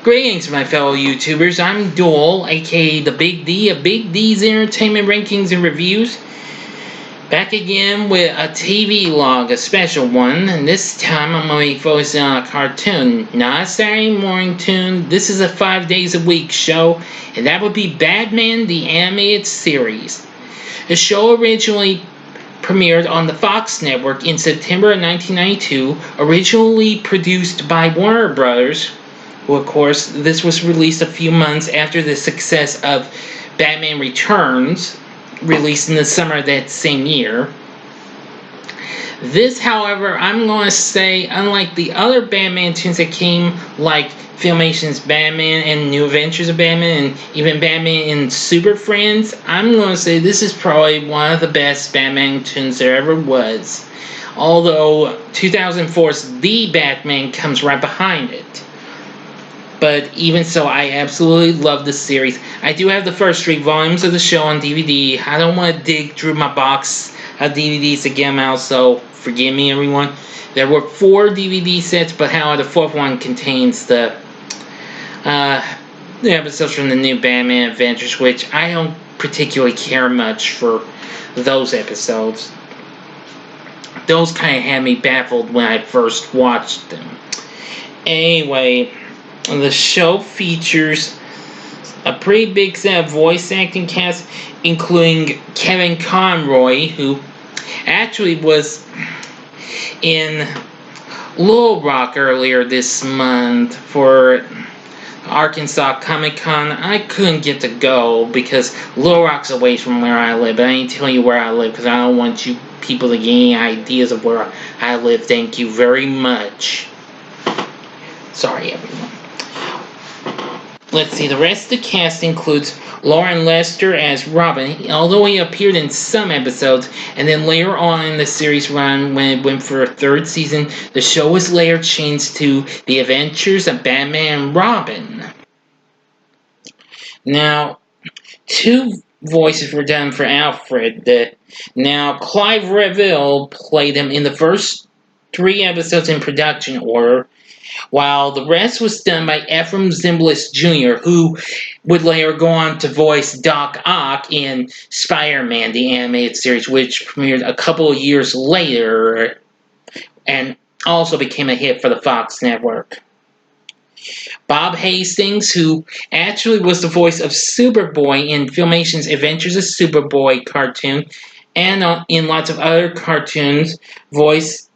Greetings, my fellow YouTubers. I'm Duel, aka the Big D of Big D's Entertainment Rankings and Reviews. Back again with a TV log, a special one, and this time I'm going to be focusing on a cartoon, not a Saturday morning toon. This is a 5 days a week show, and that would be Batman the Animated Series. The show originally premiered on the Fox network in September of 1992, originally produced by Warner Brothers. Well, of course, this was released a few months after the success of Batman Returns, released in the summer of that same year. This, however, I'm going to say, unlike the other Batman tunes that came, like Filmation's Batman and New Adventures of Batman, and even Batman and Super Friends, I'm going to say this is probably one of the best Batman tunes there ever was. Although 2004's The Batman comes right behind it. But even so, I absolutely love this series. I do have the first 3 volumes of the show on DVD. I don't want to dig through my box of DVDs to get them out, so forgive me, everyone. There were 4 DVD sets, but however, the 4th one contains the episodes from the new Batman Adventures, which I don't particularly care much for those episodes. Those kind of had me baffled when I first watched them. Anyway, the show features a pretty big set of voice acting cast, including Kevin Conroy, who actually was in Little Rock earlier this month for Arkansas Comic Con. I couldn't get to go because Little Rock's away from where I live, but I ain't telling you where I live because I don't want you people to get any ideas of where I live. Thank you very much. Sorry, everyone. Let's see, the rest of the cast includes Lauren Lester as Robin, although he appeared in some episodes, and then later on in the series run, when it went for a 3rd season, the show was later changed to The Adventures of Batman and Robin. Now, 2 voices were done for Alfred. Now, Clive Reville played him in the first 3 episodes in production order, while the rest was done by Ephraim Zimbalist Jr., who would later go on to voice Doc Ock in Spider-Man, the animated series, which premiered a couple of years later and also became a hit for the Fox network. Bob Hastings, who actually was the voice of Superboy in Filmation's Adventures of Superboy cartoon, and in lots of other cartoons, voiced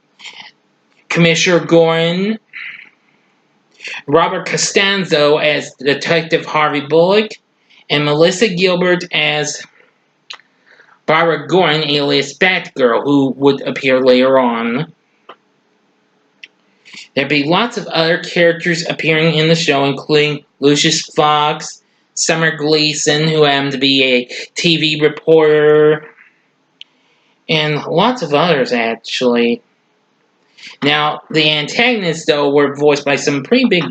Commissioner Gordon, Robert Costanzo as Detective Harvey Bullock, and Melissa Gilbert as Barbara Gordon, alias Batgirl, who would appear later on. There'd be lots of other characters appearing in the show, including Lucius Fox, Summer Gleason, who happened to be a TV reporter, and lots of others, actually. Now, the antagonists, though, were voiced by some pretty big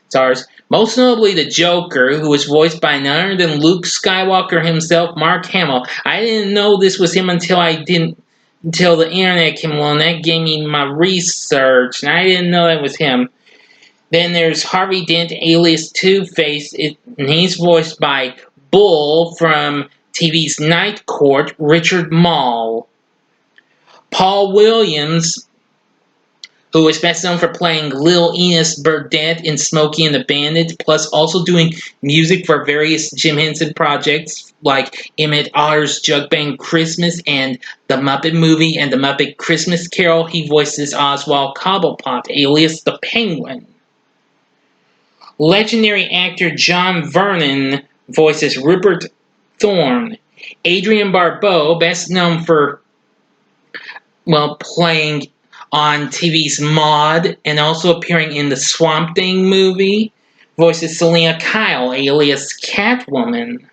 stars. Most notably, the Joker, who was voiced by none other than Luke Skywalker himself, Mark Hamill. I didn't know this was him until the internet came along. That gave me my research, and I didn't know that was him. Then there's Harvey Dent, alias Two-Face, and he's voiced by Bull from TV's Night Court, Richard Mall. Paul Williams, who is best known for playing Lil Enos Burdett in Smokey and the Bandit, plus also doing music for various Jim Henson projects like Emmett Otter's Jug Band Christmas and The Muppet Movie and The Muppet Christmas Carol. He voices Oswald Cobblepot, alias the Penguin. Legendary actor John Vernon voices Rupert Thorne. Adrienne Barbeau, best known for playing on TV's Maude and also appearing in the Swamp Thing movie, voices Selena Kyle, alias Catwoman.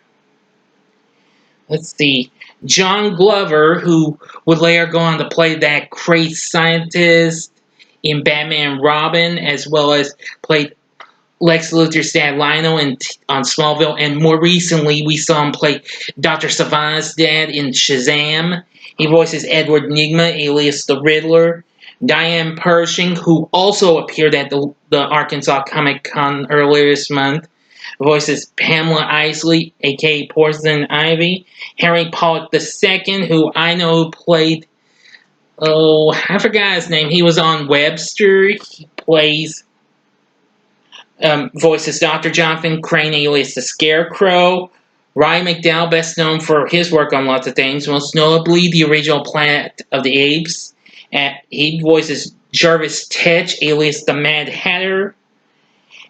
Let's see, John Glover, who would later go on to play that crazy scientist in Batman and Robin, as well as played Lex Luthor's dad Lionel on Smallville, and more recently we saw him play Dr. Sivana's dad in Shazam. He voices Edward Nygma, alias the Riddler. Diane Pershing, who also appeared at the Arkansas Comic Con earlier this month, voices Pamela Isley, aka Poison Ivy. Harry Pollock II, who I know played, oh, I forgot his name. He was on Webster. He plays, voices Dr. Jonathan Crane, alias the Scarecrow. Ryan McDowell, best known for his work on lots of things, most notably the original Planet of the Apes. He voices Jarvis Tetch, alias the Mad Hatter.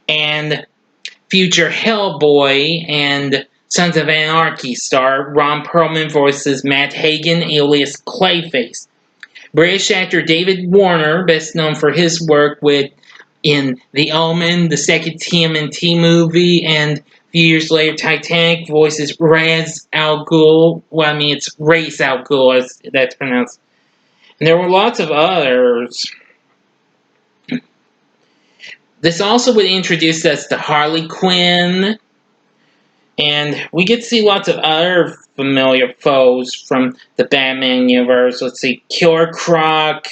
And future Hellboy and Sons of Anarchy star Ron Perlman voices Matt Hagen, alias Clayface. British actor David Warner, best known for his work in The Omen, the second TMNT movie, and a few years later Titanic, voices Ra's al Ghul. Well, I mean, it's Ra's al Ghul, as that's pronounced. And there were lots of others. This also would introduce us to Harley Quinn, and we get to see lots of other familiar foes from the Batman universe. Let's see, Killer Croc,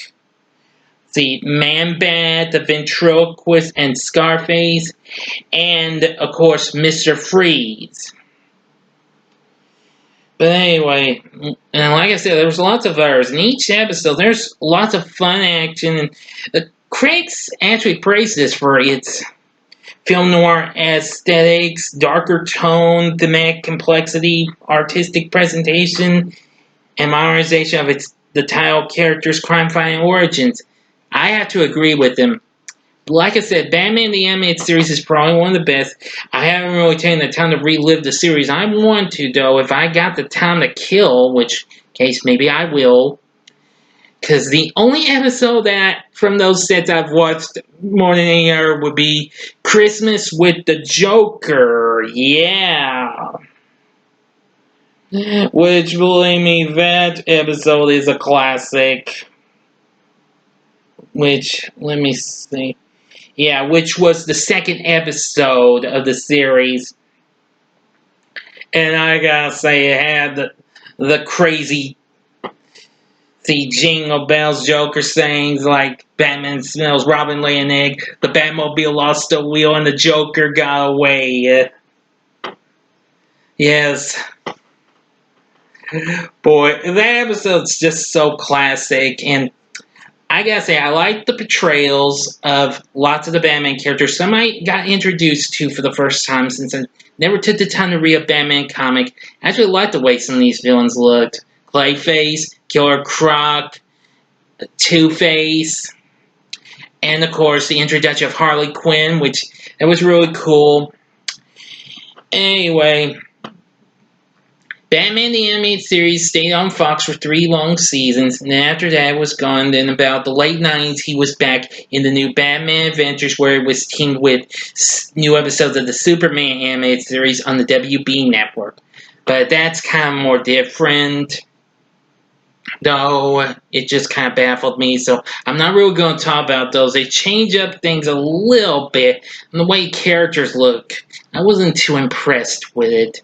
the Man-Bat, the Ventriloquist, and Scarface, and, of course, Mr. Freeze. But anyway, and like I said, there was lots of others. In each episode, there's lots of fun action, and the critics actually praised this for its film noir aesthetics, darker tone, thematic complexity, artistic presentation, and modernization of the title character's crime-fighting origins. I have to agree with them. Like I said, Batman the Animated Series is probably one of the best. I haven't really taken the time to relive the series. I want to, though, if I got the time to kill, which case maybe I will. Because the only episode that from those sets I've watched more than any other would be Christmas with the Joker. Yeah. Which, believe me, that episode is a classic. Which, let me see. Yeah, which was the second episode of the series. And I gotta say, it had the crazy, the Jingle Bells Joker sayings like Batman smells Robin lay an egg, the Batmobile lost a wheel, and the Joker got away. Yes. Boy, that episode's just so classic, and I gotta say, I like the portrayals of lots of the Batman characters. Some I got introduced to for the first time since I never took the time to read a Batman comic. I actually like the way some of these villains looked. Clayface, Killer Croc, Two-Face, and of course the introduction of Harley Quinn, which it was really cool. Anyway, Batman the Animated Series stayed on Fox for 3 long seasons, and after that it was gone. Then about the late 90s, he was back in the new Batman Adventures, where it was teamed with new episodes of the Superman Animated Series on the WB network. But that's kind of more different, though it just kind of baffled me, so I'm not really going to talk about those. They change up things a little bit, and the way characters look, I wasn't too impressed with it.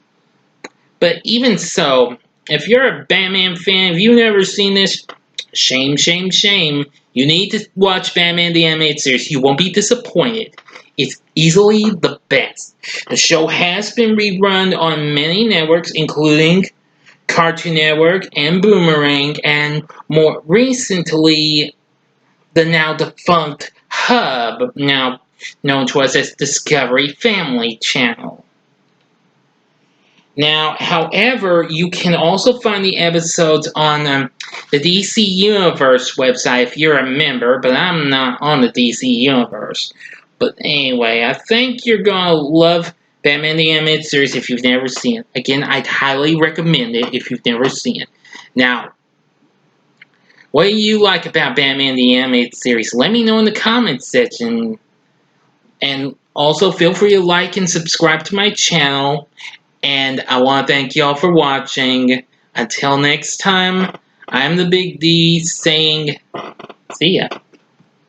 But even so, if you're a Batman fan, if you've never seen this, shame, shame, shame. You need to watch Batman the Animated Series. You won't be disappointed. It's easily the best. The show has been rerun on many networks, including Cartoon Network and Boomerang, and more recently, the now defunct Hub, now known to us as Discovery Family Channel. Now, however, you can also find the episodes on the DC Universe website if you're a member, but I'm not on the DC Universe. But anyway, I think you're going to love Batman the Animated Series if you've never seen it. Again, I'd highly recommend it if you've never seen it. Now, what do you like about Batman the Animated Series? Let me know in the comments section. And also, feel free to like and subscribe to my channel. And I want to thank y'all for watching. Until next time, I'm the Big D saying, see ya.